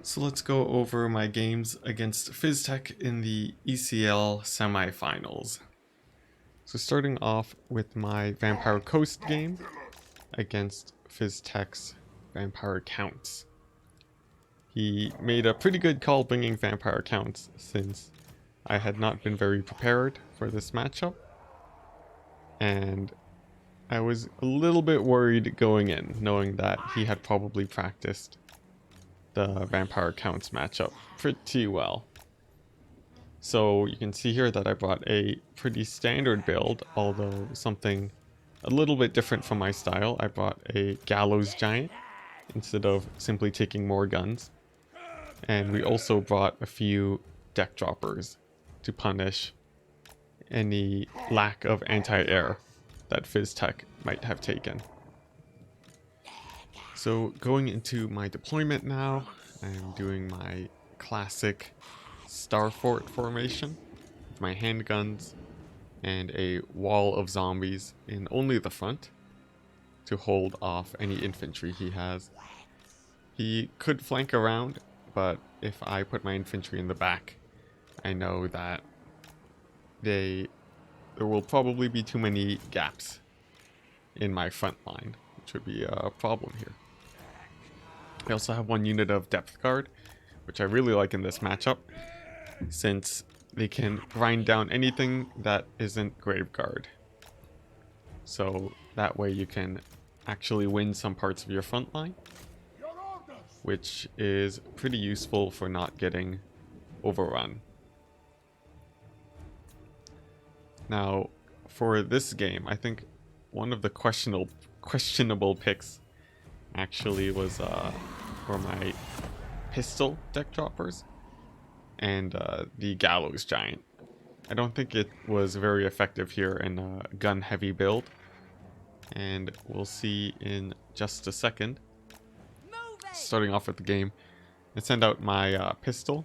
So let's go over my games against PhysTech in the ECL semifinals. So starting off with my Vampire Coast game against PhysTech's Vampire Counts. He made a pretty good call bringing Vampire Counts since I had not been very prepared for this matchup. And I was a little bit worried going in, knowing that he had probably practiced the Vampire Counts matchup pretty well. So you can see here that I brought a pretty standard build, although something a little bit different from my style. I brought a Gallows Giant instead of simply taking more guns. And we also brought a few deck droppers to punish any lack of anti-air that PhysTech might have taken. So going into my deployment now, I'm doing my classic Star Fort formation with my handguns and a wall of zombies in only the front to hold off any infantry he has. He could flank around, but if I put my infantry in the back, I know that there will probably be too many gaps in my front line, which would be a problem here. I also have one unit of depth guard, which I really like in this matchup, since they can grind down anything that isn't grave guard. So that way you can actually win some parts of your front line, which is pretty useful for not getting overrun. Now, for this game, I think one of the questionable picks actually was for my pistol deck droppers and the Gallows Giant. I don't think it was very effective here in a gun heavy build, and we'll see in just a second. Starting off with the game, I send out my pistol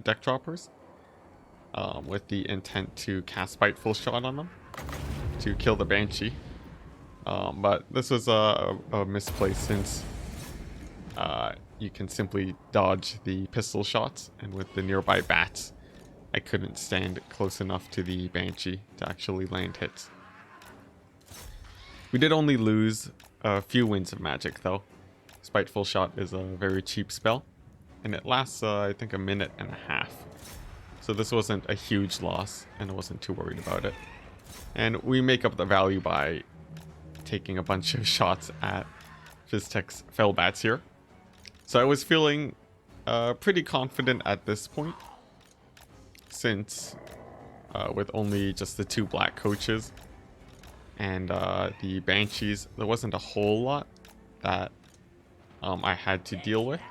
deck droppers with the intent to cast Spiteful Shot on them to kill the Banshee. But this was a misplaced since you can simply dodge the pistol shots, and with the nearby bats, I couldn't stand close enough to the Banshee to actually land hits. We did only lose a few winds of magic though. Spiteful Shot is a very cheap spell, and it lasts I think a minute and a half. So this wasn't a huge loss, and I wasn't too worried about it. And we make up the value by taking a bunch of shots at PhysTech's Fell Bats here. So I was feeling pretty confident at this point, since with only just the two black coaches and the Banshees, there wasn't a whole lot that I had to deal with.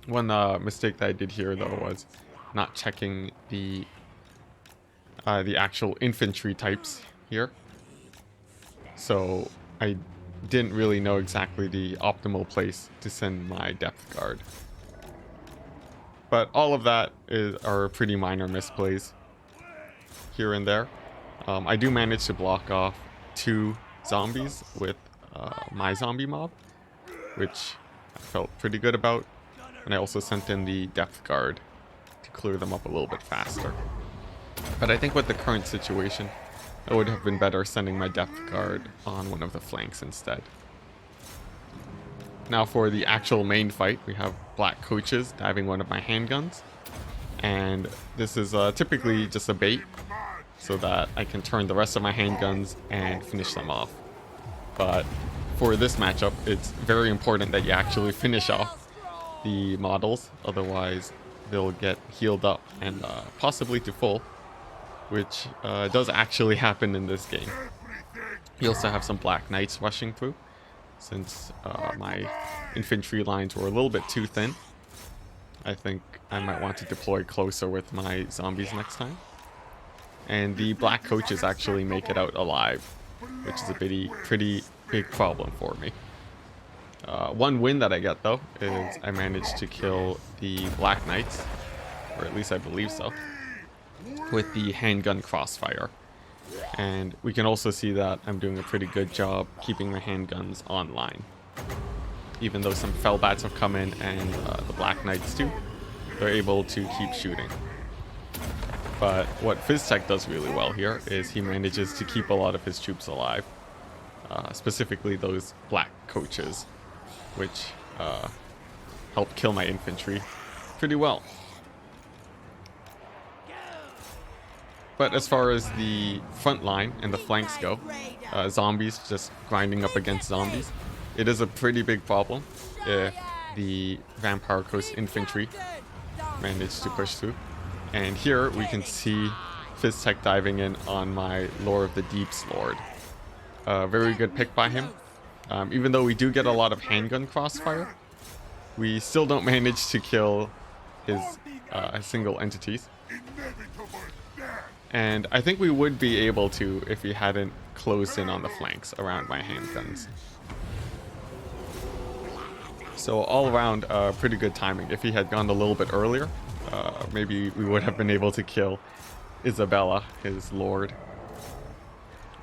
One mistake that I did here though was not checking the actual infantry types here. So I didn't really know exactly the optimal place to send my depth guard. But all of that are pretty minor misplays here and there. I do manage to block off 2 zombies with my zombie mob, which I felt pretty good about. And I also sent in the depth guard to clear them up a little bit faster. But I think with the current situation, it would have been better sending my depth guard on one of the flanks instead. Now for the actual main fight, we have black coaches diving one of my handguns. And this is typically just a bait, so that I can turn the rest of my handguns and finish them off. But for this matchup, it's very important that you actually finish off the models, otherwise they'll get healed up and possibly to full, which does actually happen in this game. You also have some black knights rushing through, since my infantry lines were a little bit too thin. I think I might want to deploy closer with my zombies next time. And the black coaches actually make it out alive, which is a pretty big problem for me. One win that I get though is I managed to kill the black knights, or at least I believe so, with the handgun crossfire. And we can also see that I'm doing a pretty good job keeping my handguns online. even though some fell bats have come in and the black knights too, they're able to keep shooting. But what Fizztech does really well here is he manages to keep a lot of his troops alive, specifically those black coaches, which help kill my infantry pretty well. But as far as the front line and the flanks go, zombies just grinding up against zombies, it is a pretty big problem if the Vampire Coast infantry manage to push through. And here we can see Fizztech diving in on my Lore of the Deeps Lord. Very good pick by him. Even though we do get a lot of handgun crossfire, we still don't manage to kill his single entities. And I think we would be able to if he hadn't closed in on the flanks around my handguns. So all around, pretty good timing. If he had gone a little bit earlier, maybe we would have been able to kill Isabella, his lord.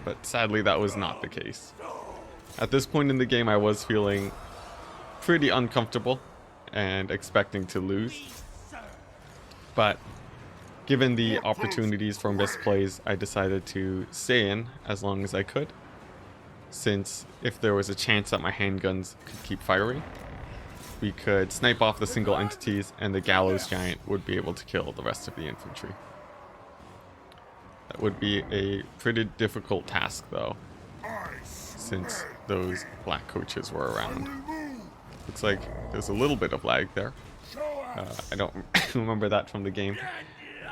But sadly, that was not the case. At this point in the game, I was feeling pretty uncomfortable and expecting to lose. But given the opportunities for misplays, I decided to stay in as long as I could, since if there was a chance that my handguns could keep firing, we could snipe off the single entities and the Gallows Giant would be able to kill the rest of the infantry. That would be a pretty difficult task though, since those black coaches were around. Looks like there's a little bit of lag there. I don't remember that from the game,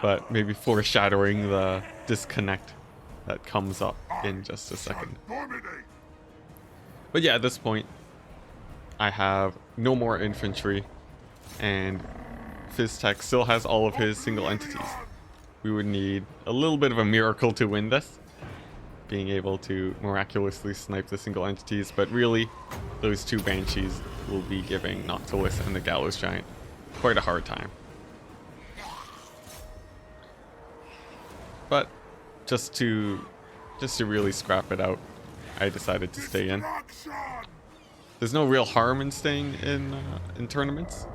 but maybe foreshadowing the disconnect that comes up in just a second. But yeah, at this point, I have no more infantry, and Fizztech still has all of his single entities. We would need a little bit of a miracle to win this, being able to miraculously snipe the single entities, but really, those two Banshees will be giving Noctilus and the Gallows Giant quite a hard time. But just to really scrap it out, I decided to stay in. There's no real harm in staying in tournaments,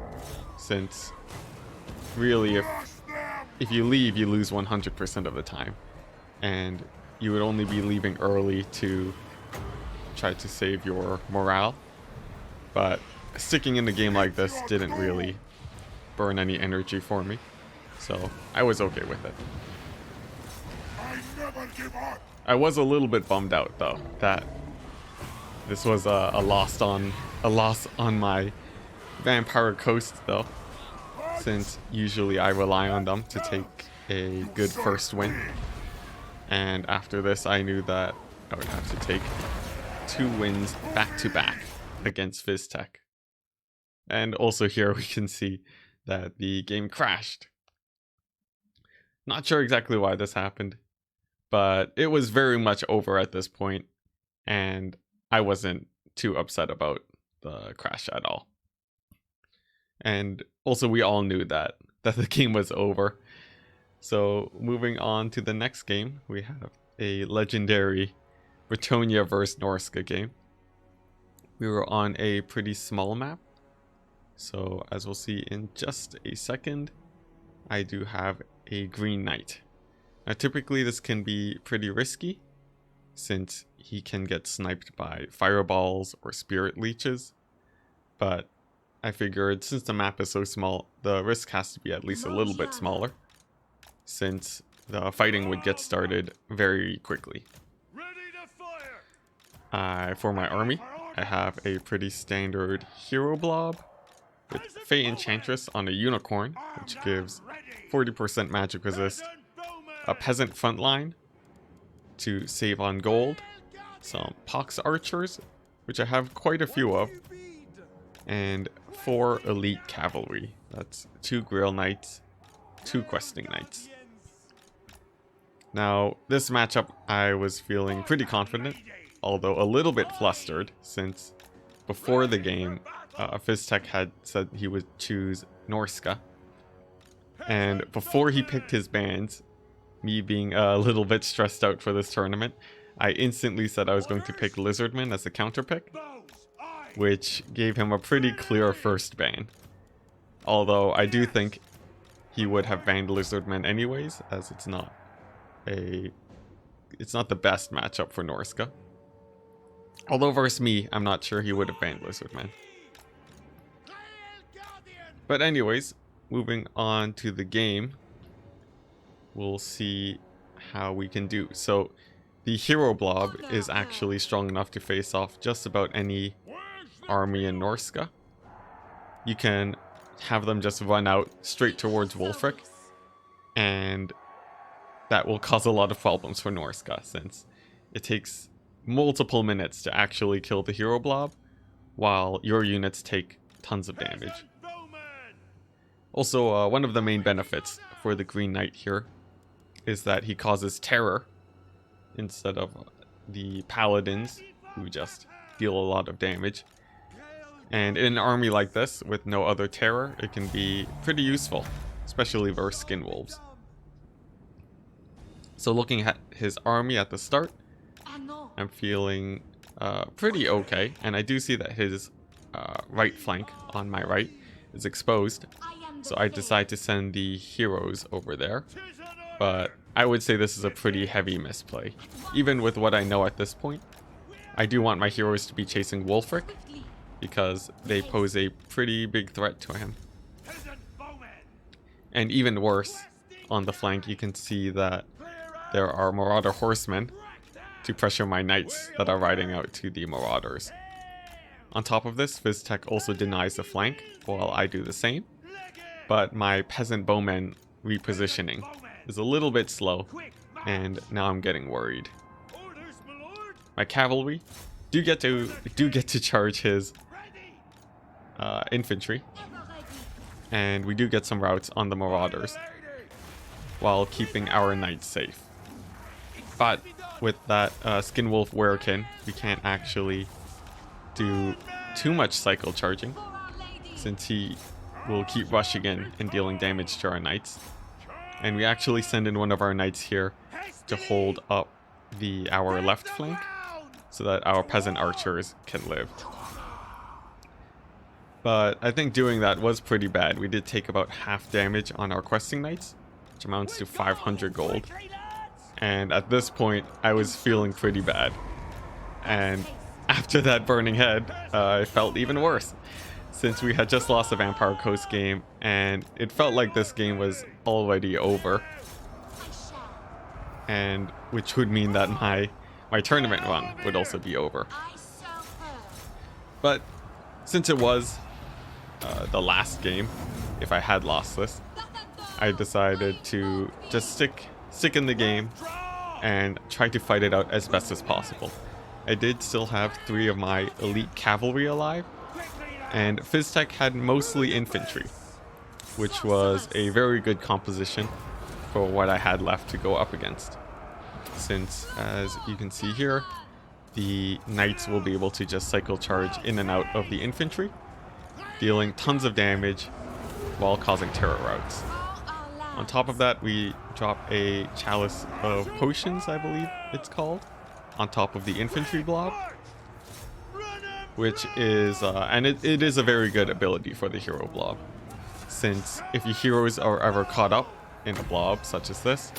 since really if you leave, you lose 100% of the time, and you would only be leaving early to try to save your morale. But sticking in the game like this didn't really burn any energy for me, so I was okay with it. I was a little bit bummed out though that this was a loss on my Vampire Coast though, since usually I rely on them to take a good first win, and after this I knew that I would have to take 2 wins back to back against Fizztech. And also here we can see that the game crashed. Not sure exactly why this happened, but it was very much over at this point, and I wasn't too upset about the crash at all. And also we all knew that the game was over. So moving on to the next game, we have a legendary Bretonnia vs Norska game. We were on a pretty small map, so as we'll see in just a second, I do have a Green Knight. Now typically this can be pretty risky, since he can get sniped by fireballs or spirit leeches, but I figured since the map is so small, the risk has to be at least a little bit smaller, since the fighting would get started very quickly. For my army, I have a pretty standard hero blob with Fey Enchantress on a unicorn, which gives 40% magic resist, a peasant frontline to save on gold, some pox archers, which I have quite a few of, and 4 elite cavalry. That's 2 Grail Knights, 2 questing knights. Now, this matchup I was feeling pretty confident, although a little bit flustered, since before the game, Fizztech had said he would choose Norska, and before he picked his bands, me being a little bit stressed out for this tournament, I instantly said I was going to pick Lizardman as a counter pick. which gave him a pretty clear first ban. Although I do think he would have banned Lizardmen anyways, as it's not the best matchup for Norska. Although versus me, I'm not sure he would have banned Lizardmen. But anyways, moving on to the game, we'll see how we can do. So the hero blob is actually strong enough to face off just about any army in Norska. You can have them just run out straight towards Wolfric, and that will cause a lot of problems for Norska, since it takes multiple minutes to actually kill the hero blob, while your units take tons of damage. Also, one of the main benefits for the Green Knight here is that he causes terror instead of the paladins, who just deal a lot of damage. And in an army like this, with no other terror, it can be pretty useful, especially versus skin wolves. So looking at his army at the start, I'm feeling pretty okay, and I do see that his right flank on my right is exposed, so I decide to send the heroes over there. But I would say this is a pretty heavy misplay. Even with what I know at this point, I do want my heroes to be chasing Wolfric, because they pose a pretty big threat to him. And even worse, on the flank you can see that there are Marauder horsemen to pressure my knights that are riding out to the Marauders. On top of this, Fizztech also denies the flank while I do the same, but my peasant bowmen repositioning is a little bit slow, and now I'm getting worried. My cavalry do get to charge his infantry, and we do get some routes on the Marauders while keeping our knights safe. But with that Skinwolf Werekin, we can't actually do too much cycle charging, since he will keep rushing in and dealing damage to our knights. And we actually send in one of our knights here to hold up our left flank, so that our peasant archers can live. But I think doing that was pretty bad. We did take about half damage on our questing knights, which amounts to 500 gold. And at this point, I was feeling pretty bad. And after that burning head, I felt even worse, since we had just lost a Vampire Coast game, and it felt like this game was already over. And which would mean that my tournament run would also be over. But since it was the last game, if I had lost this, I decided to just stick in the game and try to fight it out as best as possible. I did still have 3 of my elite cavalry alive, and Fizztech had mostly infantry, which was a very good composition for what I had left to go up against. Since, as you can see here, the knights will be able to just cycle charge in and out of the infantry, dealing tons of damage while causing terror routes. On top of that, we drop a Chalice of Potions, I believe it's called, on top of the infantry blob, which is, and it is a very good ability for the hero blob, since if your heroes are ever caught up in a blob such as this,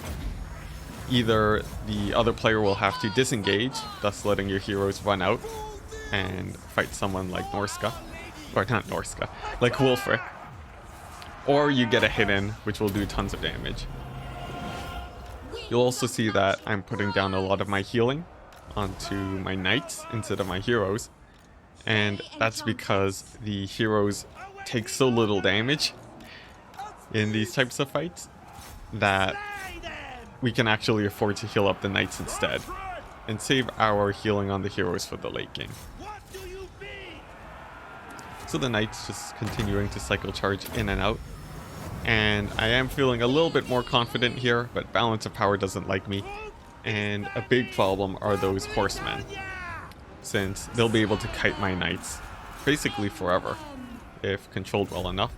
either the other player will have to disengage, thus letting your heroes run out and fight someone like Norska, or not Norska, like Wolfric, or you get a hit in, which will do tons of damage. You'll also see that I'm putting down a lot of my healing onto my knights instead of my heroes, and that's because the heroes take so little damage in these types of fights that we can actually afford to heal up the knights instead and save our healing on the heroes for the late game. So the knights just continuing to cycle charge in and out, and I am feeling a little bit more confident here, but balance of power doesn't like me, and a big problem are those horsemen, since they'll be able to kite my knights basically forever if controlled well enough.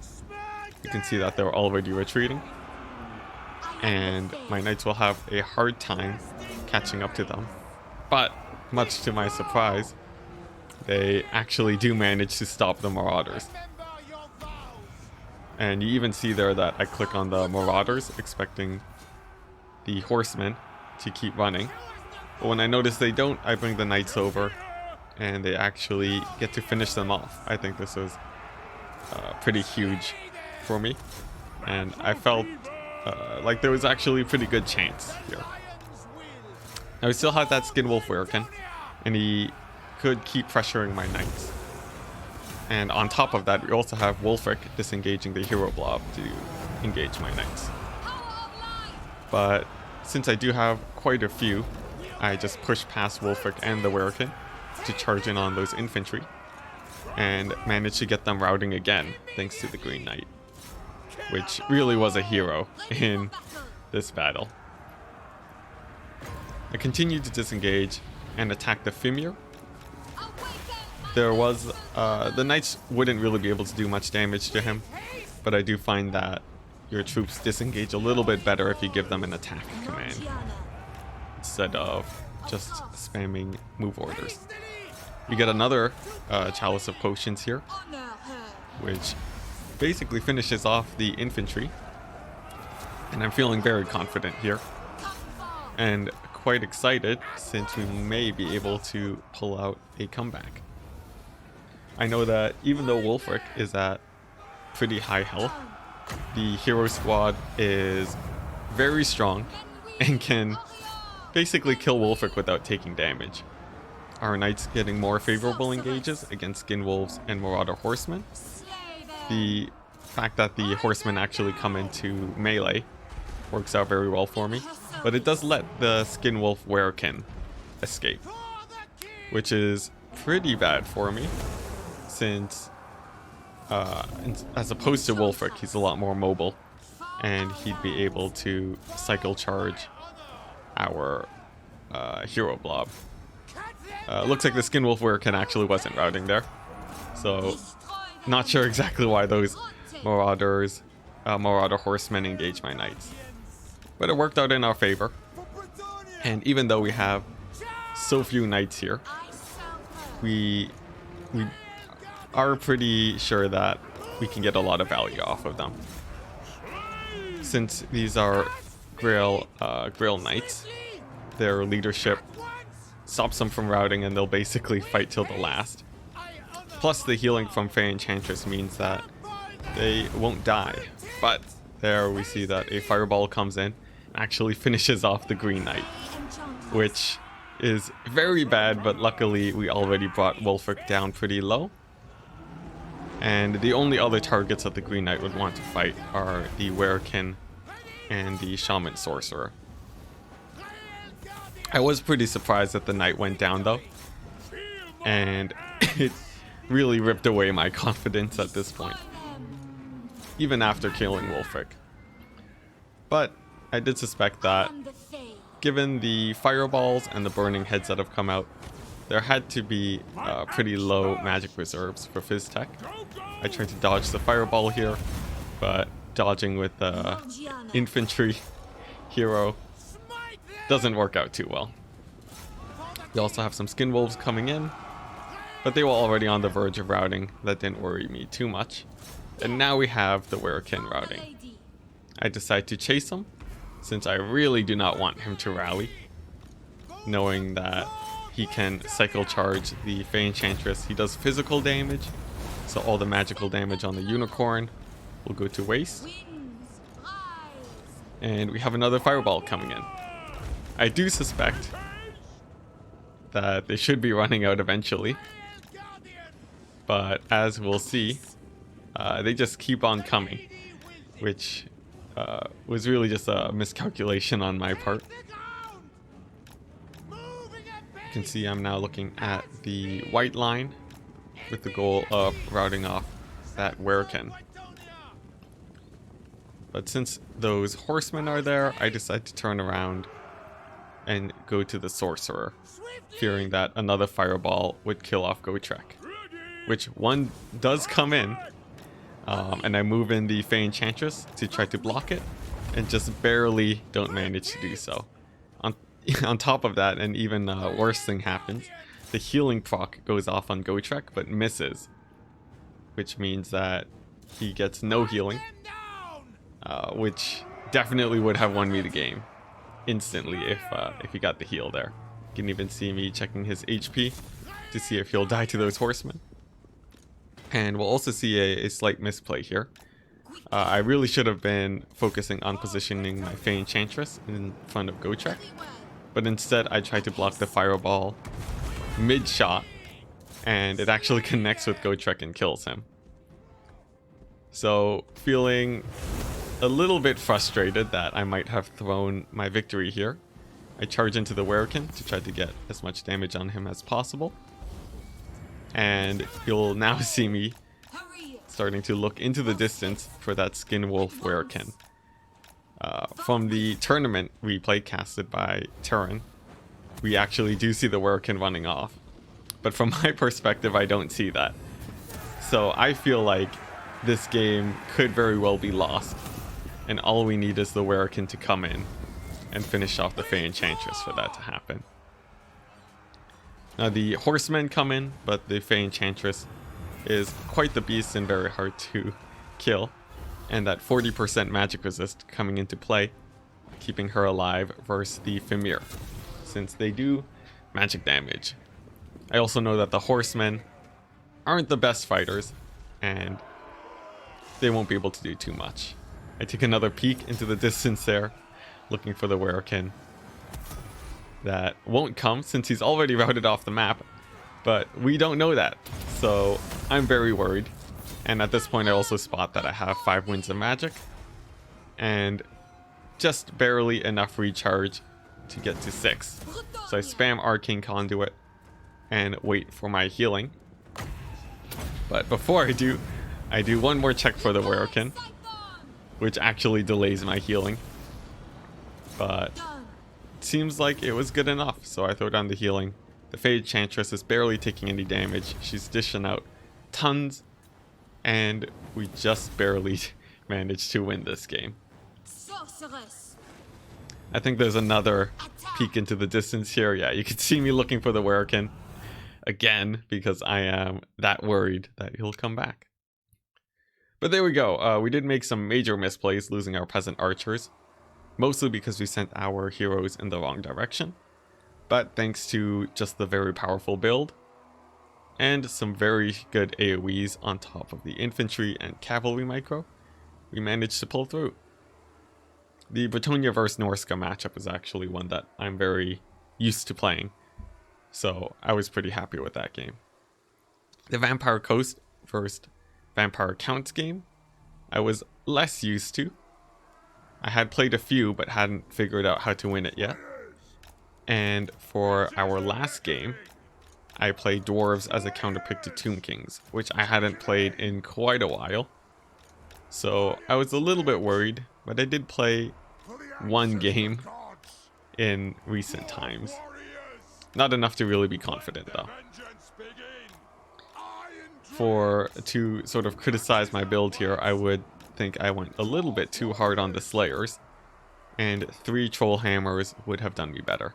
You can see that they're already retreating, and my knights will have a hard time catching up to them. But much to my surprise, they actually do manage to stop the Marauders. And you even see there that I click on the Marauders, expecting the Horsemen to keep running. But when I notice they don't, I bring the Knights over, and they actually get to finish them off. I think this is pretty huge for me, and I felt like there was actually a pretty good chance here. Now we still had that Skin Wolf Werekin, and he could keep pressuring my Knights. And on top of that, we also have Wulfric disengaging the Hero Blob to engage my Knights. But since I do have quite a few, I just push past Wulfric and the Werekin to charge in on those infantry, and manage to get them routing again thanks to the Green Knight, which really was a hero in this battle. I continued to disengage and attack the Fimir. There was the Knights wouldn't really be able to do much damage to him, but I do find that your troops disengage a little bit better if you give them an attack command instead of just spamming move orders. We get another Chalice of Potions here, which basically finishes off the infantry, and I'm feeling very confident here and quite excited since we may be able to pull out a comeback. I know that even though Wulfric is at pretty high health, the hero squad is very strong and can basically kill Wulfric without taking damage. Our Knights getting more favorable engages against Skin Wolves and Marauder Horsemen. The fact that the Horsemen actually come into melee works out very well for me, but it does let the Skin Wolf Werekin escape, which is pretty bad for me since as opposed to Wulfric, he's a lot more mobile, and he'd be able to cycle charge our Hero Blob. Looks like the Skin Wolf Werekin actually wasn't routing there, so not sure exactly why those Marauder Horsemen engage my Knights. But it worked out in our favor, and even though we have so few Knights here, we are pretty sure that we can get a lot of value off of them. Since these are Grail Knights, their leadership stops them from routing, and they'll basically fight till the last. Plus the healing from Fey Enchantress means that they won't die. But there we see that a fireball comes in, actually finishes off the Green Knight, which is very bad, but luckily we already brought Wulfric down pretty low. And the only other targets that the Green Knight would want to fight are the Werekin and the Shaman Sorcerer. I was pretty surprised that the Knight went down though, and it really ripped away my confidence at this point, even after killing Wulfric. But I did suspect that, given the fireballs and the burning heads that have come out, there had to be pretty low magic reserves for Fizztech. I tried to dodge the fireball here, but dodging with the infantry hero doesn't work out too well. We also have some Skin Wolves coming in, but they were already on the verge of routing. That didn't worry me too much. And now we have the Werekin routing. I decide to chase him, since I really do not want him to rally, knowing that he can cycle charge the Fey Enchantress. He does physical damage, so all the magical damage on the Unicorn will go to waste. And we have another fireball coming in. I do suspect that they should be running out eventually, but as we'll see, they just keep on coming, which was really just a miscalculation on my part. You can see I'm now looking at the white line with the goal of routing off that Werekin. But since those horsemen are there, I decide to turn around and go to the Sorcerer, fearing that another fireball would kill off Gotrek, which one does come in, and I move in the Fey Enchantress to try to block it, and just barely don't manage to do so. On top of that, an even worse thing happens. the healing proc goes off on Gotrek, but misses. Which means that he gets no healing. Which definitely would have won me the game instantly if he got the heal there. You can even see me checking his HP to see if he'll die to those horsemen. And we'll also see a slight misplay here. I really should have been focusing on positioning my Fey Enchantress in front of Gotrek. But instead I tried to block the fireball mid-shot, and it actually connects with Gotrek and kills him. So feeling a little bit frustrated that I might have thrown my victory here, I charge into the Werekin to try to get as much damage on him as possible. And you'll now see me starting to look into the distance for that Skin Wolf Werekin. From the tournament we played casted by Turin, we actually do see the Werekin running off. But from my perspective, I don't see that. So I feel like this game could very well be lost, and all we need is the Werekin to come in and finish off the Fey Enchantress for that to happen. Now the horsemen come in, but the Fey Enchantress is quite the beast and very hard to kill, and that 40% magic resist coming into play, keeping her alive versus the Fimir, since they do magic damage. I also know that the horsemen aren't the best fighters, and they won't be able to do too much. I take another peek into the distance there, looking for the Werekin. That won't come since he's already routed off the map, but we don't know that, so I'm very worried. And at this point I also spot that I have 5 winds of magic, and just barely enough recharge to get to 6. So I spam Arcane Conduit and wait for my healing. But before I do one more check for the Werekin, which actually delays my healing. But it seems like it was good enough, so I throw down the healing. The Fey Enchantress is barely taking any damage. She's dishing out tons, and we just barely managed to win this game. I think there's another peek into the distance here. Yeah, you can see me looking for the Werekin again, because I am that worried that he'll come back. But there we go. We did make some major misplays, losing our peasant archers, mostly because we sent our heroes in the wrong direction. But thanks to just the very powerful build and some very good AoEs on top of the infantry and cavalry micro, we managed to pull through. The Bretonia vs Norska matchup is actually one that I'm very used to playing, so I was pretty happy with that game. The Vampire Coast vs Vampire Counts game, I was less used to. I had played a few but hadn't figured out how to win it yet. And for our last game, I played Dwarves as a counterpick to Tomb Kings, which I hadn't played in quite a while. So I was a little bit worried, but I did play one game in recent times. Not enough to really be confident though. To sort of criticize my build here, I would think I went a little bit too hard on the Slayers, and 3 Troll Hammers would have done me better.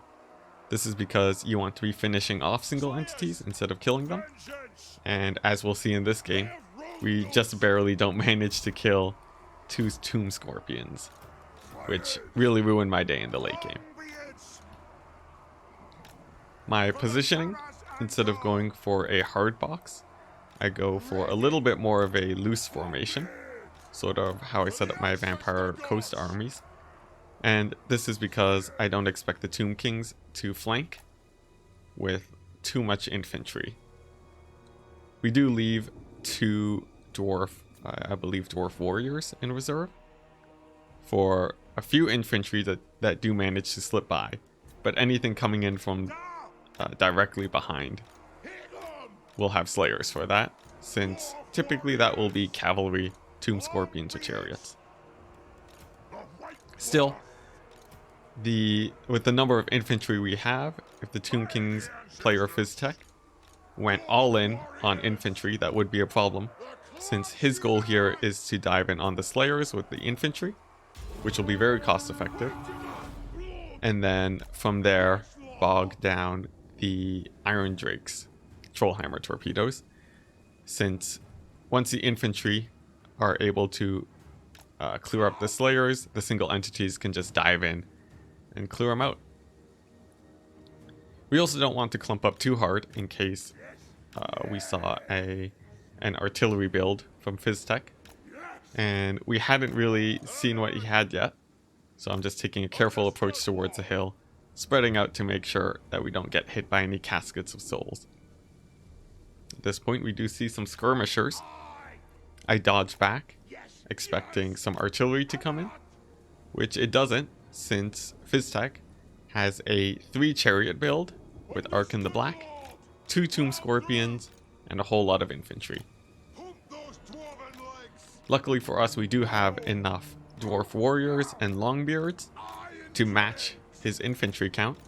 This is because you want to be finishing off single entities instead of killing them, and as we'll see in this game, we just barely don't manage to kill 2 Tomb Scorpions, which really ruined my day in the late game. My positioning, instead of going for a hard box, I go for a little bit more of a loose formation, sort of how I set up my Vampire Coast armies. And this is because I don't expect the Tomb Kings to flank with too much infantry. We do leave 2 I believe dwarf warriors in reserve for a few infantry that do manage to slip by, but anything coming in from directly behind, we'll have Slayers for that, since typically that will be cavalry, Tomb Scorpions, or chariots. Still, with the number of infantry we have, if the Tomb Kings player Fizztech went all in on infantry, that would be a problem, since his goal here is to dive in on the Slayers with the infantry, which will be very cost effective, and then from there bog down the Iron Drake's Trollhammer torpedoes, since once the infantry are able to clear up the Slayers, the single entities can just dive in and clear them out. We also don't want to clump up too hard in case we saw an artillery build from FizzTech, and we hadn't really seen what he had yet, so I'm just taking a careful approach towards the hill, spreading out to make sure that we don't get hit by any caskets of souls. At this point we do see some skirmishers. I dodge back, expecting some artillery to come in, which it doesn't, since FizzTech has a 3 chariot build with Arkin the Black, 2 Tomb Scorpions, and a whole lot of infantry. Luckily for us, we do have enough Dwarf Warriors and Longbeards to match his infantry count,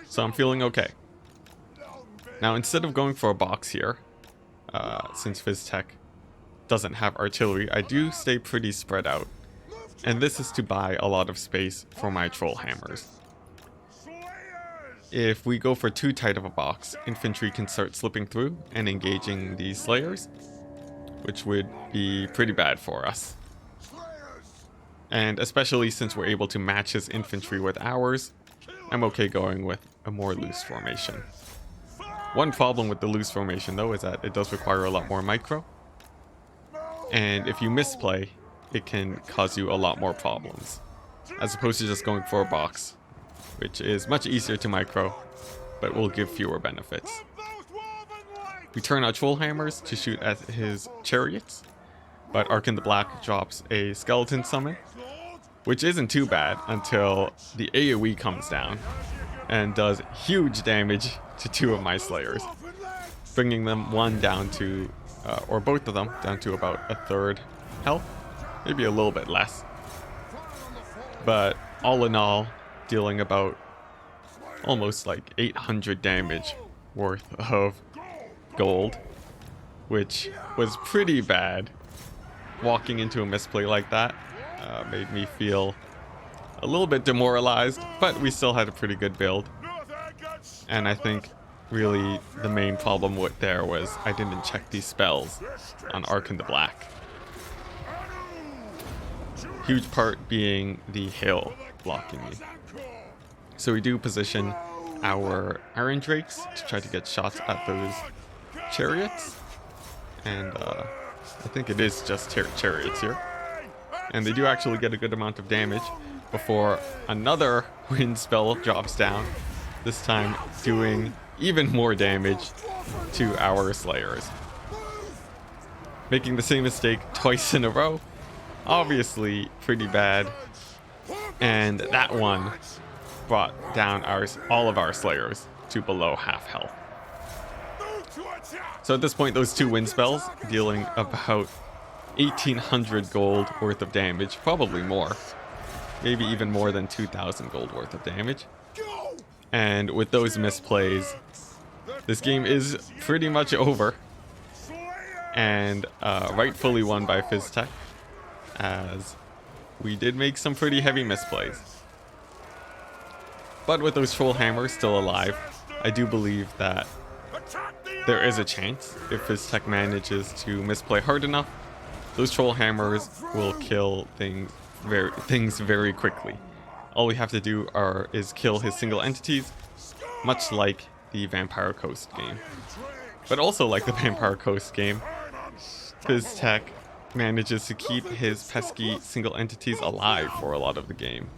so I'm feeling okay. Now, instead of going for a box here, since FizzTech doesn't have artillery, I do stay pretty spread out, and this is to buy a lot of space for my troll hammers. If we go for too tight of a box, infantry can start slipping through and engaging the Slayers, which would be pretty bad for us. And especially since we're able to match his infantry with ours, I'm okay going with a more loose formation. One problem with the loose formation though is that it does require a lot more micro, and if you misplay, it can cause you a lot more problems, as opposed to just going for a box, which is much easier to micro, but will give fewer benefits. We turn our troll hammers to shoot at his chariots, but Arkin the Black drops a skeleton summon, which isn't too bad until the AoE comes down and does huge damage to 2 of my Slayers, bringing them one down to, or both of them down to about 1/3 health, maybe a little bit less. But all in all, dealing about almost like 800 damage worth of gold, which was pretty bad. Walking into a misplay like that made me feel a little bit demoralized, but we still had a pretty good build. And I think really the main problem there was I didn't check these spells on Arkin the Black. Huge part being the hill blocking me. So we do position our Iron Drakes to try to get shots at those chariots, and I think it is just chariots here, and they do actually get a good amount of damage before another wind spell drops down, this time doing even more damage to our Slayers. Making the same mistake twice in a row, obviously pretty bad, and that one brought down all of our Slayers to below half health. So at this point, those 2 wind spells dealing about 1,800 gold worth of damage, probably more, maybe even more than 2,000 gold worth of damage. And with those misplays, this game is pretty much over, and rightfully won by FizzTech, as we did make some pretty heavy misplays. But with those troll hammers still alive, I do believe that there is a chance if FizzTech manages to misplay hard enough, those troll hammers will kill things very quickly. All we have to do is kill his single entities, much like the Vampire Coast game. But also like the Vampire Coast game, FizzTech manages to keep his pesky single entities alive for a lot of the game.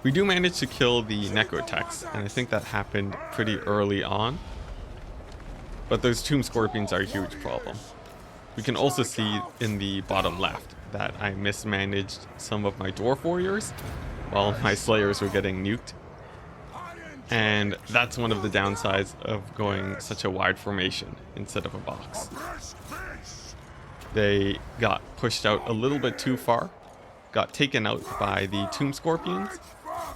We do manage to kill the Necrotechs, and I think that happened pretty early on. But those Tomb Scorpions are a huge problem. We can also see in the bottom left that I mismanaged some of my Dwarf Warriors while my Slayers were getting nuked. And that's one of the downsides of going such a wide formation instead of a box. They got pushed out a little bit too far, got taken out by the Tomb Scorpions,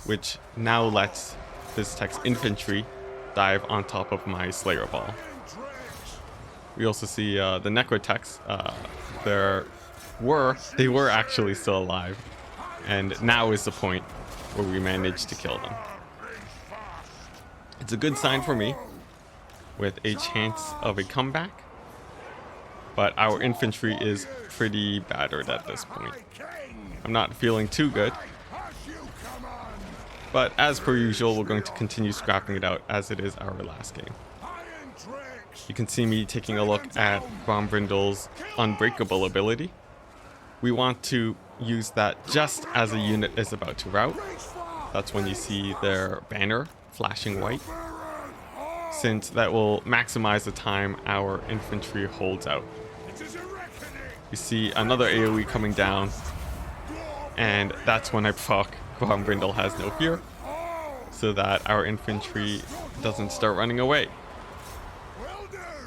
which now lets FizzTech's infantry dive on top of my Slayer Ball. We also see the Necrotechs. They were actually still alive, and now is the point where we managed to kill them. It's a good sign for me, with a chance of a comeback. But our infantry is pretty battered at this point. I'm not feeling too good. But as per usual, we're going to continue scrapping it out as it is our last game. You can see me taking a look at Grombrindal's unbreakable ability. We want to use that just as a unit is about to rout. That's when you see their banner flashing white, since that will maximize the time our infantry holds out. You see another AoE coming down, and that's when I proc Grombrindal has no fear, so that our infantry doesn't start running away.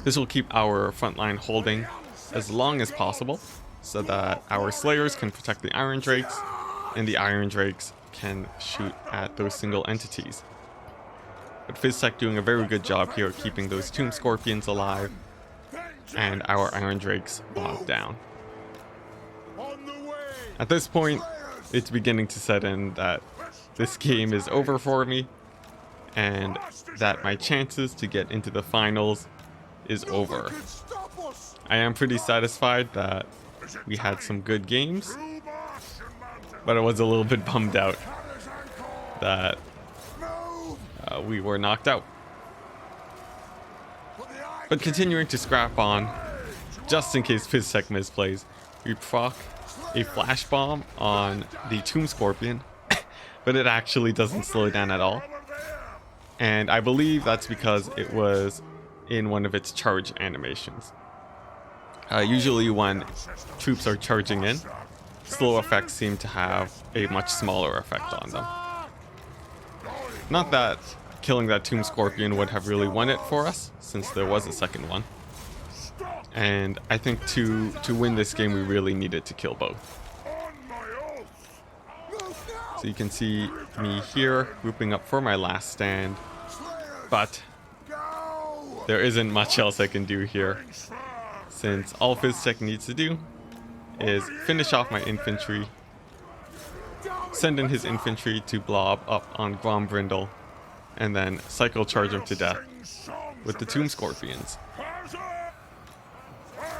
This will keep our front line holding as long as possible, so that our slayers can protect the iron drakes, and the iron drakes can shoot at those single entities. But Fizztech doing a very good job here at keeping those tomb scorpions alive, and our iron drakes bogged down. At this point, it's beginning to set in that this game is over for me, and that my chances to get into the finals is over. I am pretty satisfied that we had some good games, but I was a little bit bummed out that we were knocked out. But continuing to scrap on, just in case Fizztech misplays, we proc a flash bomb on the Tomb Scorpion, but it actually doesn't slow it down at all. And I believe that's because it was in one of its charge animations. Usually when troops are charging in, slow effects seem to have a much smaller effect on them. Not that killing that Tomb Scorpion would have really won it for us, since there was a second one. And I think to win this game, we really needed to kill both. So you can see me here, grouping up for my last stand. But there isn't much else I can do here, since all Fizztech needs to do is finish off my infantry, send in his infantry to blob up on Grombrindal, and then cycle charge him to death with the Tomb Scorpions.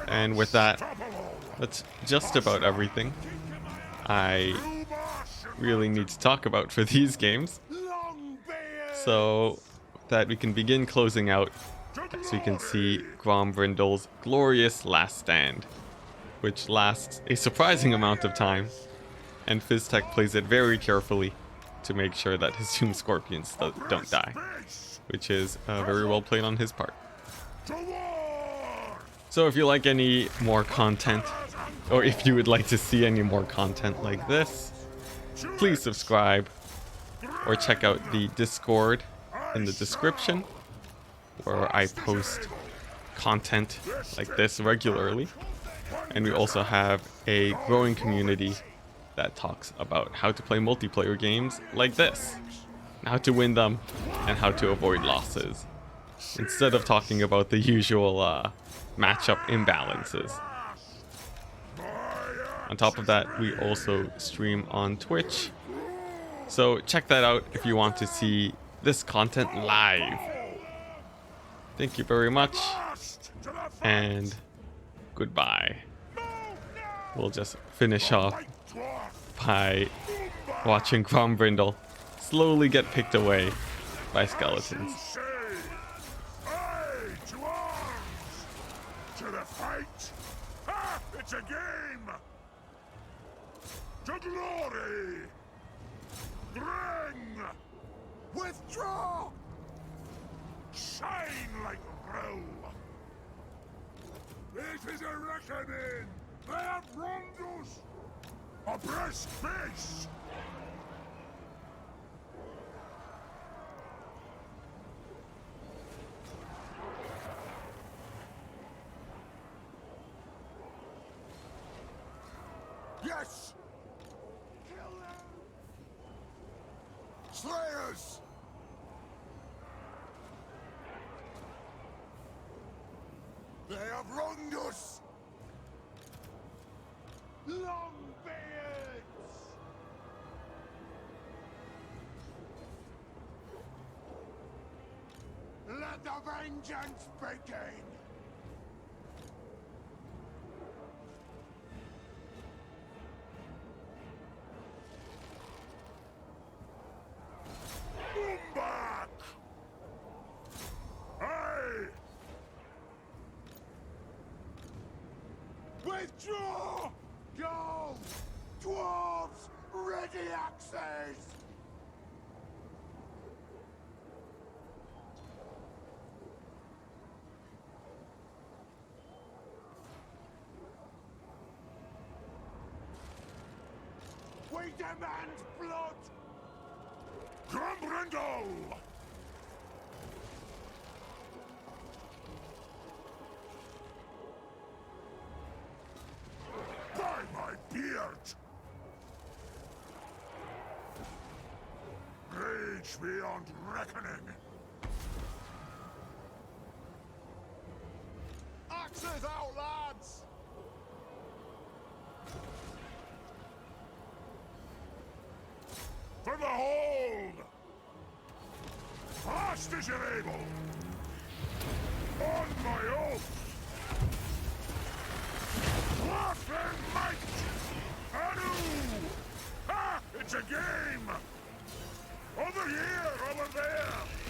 And with that, that's just about everything I really need to talk about for these games. So that we can begin closing out, as you can see Grombrindal's glorious last stand, which lasts a surprising amount of time, and Fizztech plays it very carefully to make sure that his Tomb Scorpions don't die, which is very well played on his part. So if you like any more content, or if you would like to see any more content like this, please subscribe or check out the Discord in the description, where I post content like this regularly. And we also have a growing community that talks about how to play multiplayer games like this, and how to win them and how to avoid losses, instead of talking about the usual matchup imbalances. On top of that, we also stream on Twitch, so check that out if you want to see this content live. Thank you very much, and goodbye. We'll just finish off by watching Grombrindal slowly get picked away by skeletons. To the fight! It's a game! To glory! Bring! Withdraw! Shine like roe! It is a reckoning! They have wronged us! A breast face! Yes! Kill them! Slayers! They have wronged us! Longbeards! Let the vengeance begin! Boom back! Aye! Withdraw! Go! Dwarves, ready access! We demand blood! Comprendo! By my beard! Rage beyond reckoning! Axes out, lads! For the hold! Fast as you're able! On my oath! Wrath and might! Anu! Ha! It's a game! Over here! Over there!